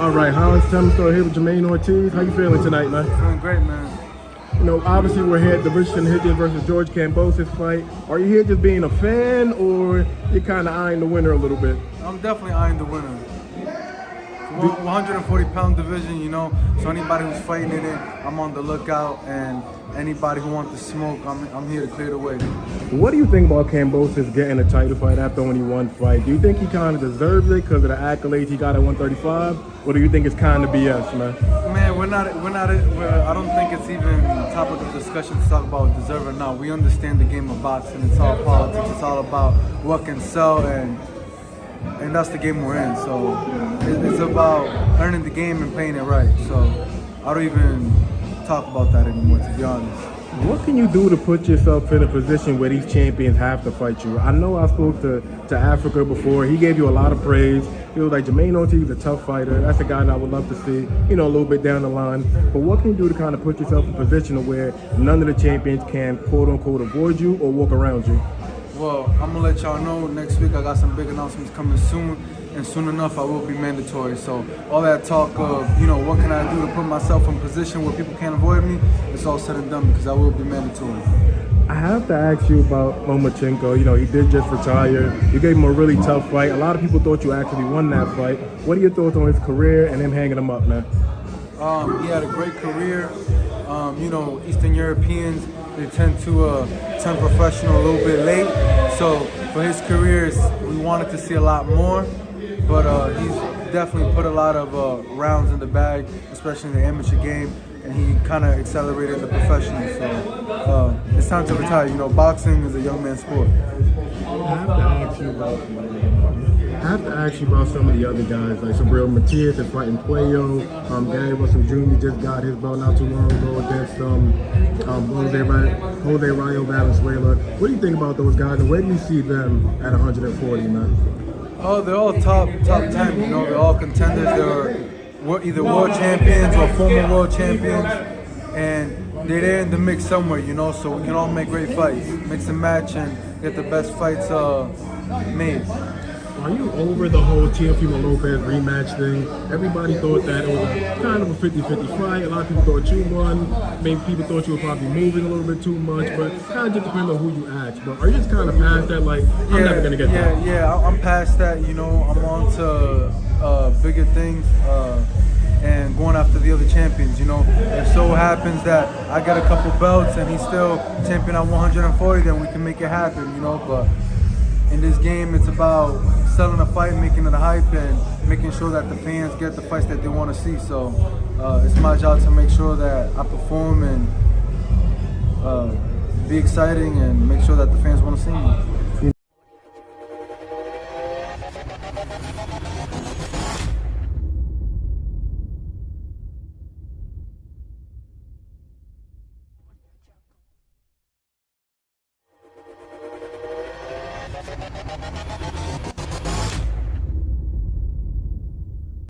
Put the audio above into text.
All right, Hans Temstor here with Jamaine Ortiz. How you feeling tonight, man? Feeling great, man. You know, obviously we're here at the Richardson Higgins versus George Kambosos fight. Are you here just being a fan, or you're kind of eyeing the winner a little bit? I'm definitely eyeing the winner. 140-pound division, you know, so anybody who's fighting in it, I'm on the lookout, and anybody who wants to smoke, I'm here to clear the way. What do you think about Kambosos getting a title fight after only one fight? Do you think he kind of deserves it because of the accolades he got at 135, or do you think it's kind of BS, man? Man, I don't think it's even topic of discussion to talk about deserve or not. We understand the game of boxing. It's all politics. It's all about what can sell, and that's the game we're in. So it's about earning the game and playing it right. So I don't even talk about that anymore, to be honest. What can you do to put yourself in a position where these champions have to fight you? I know I spoke to Africa before. He gave you a lot of praise. He was like, Jamaine Ortiz is a tough fighter. That's a guy that I would love to see, you know, a little bit down the line. But what can you do to kind of put yourself in a position where none of the champions can, quote unquote, avoid you or walk around you? Well, I'm gonna let y'all know next week I got some big announcements coming soon, and soon enough I will be mandatory. So all that talk of, you know, what can I do to put myself in a position where people can't avoid me, it's all said and done because I will be mandatory. I have to ask you about Lomachenko. You know, he did just retire. You gave him a really tough fight. A lot of people thought you actually won that fight. What are your thoughts on his career and him hanging him up, man? He had a great career. You know, Eastern Europeans, they tend to turn professional a little bit late. So for his career, we wanted to see a lot more. But he's definitely put a lot of rounds in the bag, especially in the amateur game. And he kind of accelerated the professional. So it's time to retire. You know, boxing is a young man's sport. I have to ask you about some of the other guys, like Sabril Matias is fighting Puello. Gary Russell Jr. just got his belt not too long ago against Jose Rayo Valenzuela. What do you think about those guys, and where do you see them at 140, man? Oh, they're all top 10. You know, they're all contenders. They're either world champions or former world champions, and they're there in the mix somewhere. You know, so we can all make great fights, mix and match, and get the best fights made. Are you over the whole Teofimo Lopez rematch thing? Everybody thought that it was kind of a 50-50 fight. A lot of people thought you won. Maybe people thought you were probably moving a little bit too much, but kind of just depends on who you ask. But are you just kind of past that? Like, I'm never going to get that. Yeah, I'm past that. You know, I'm on to bigger things and going after the other champions. You know, if so happens that I got a couple belts and he's still champion at 140, then we can make it happen, you know, but in this game, it's about selling a fight, making it a hype, and making sure that the fans get the fights that they want to see. So it's my job to make sure that I perform and be exciting and make sure that the fans want to see me.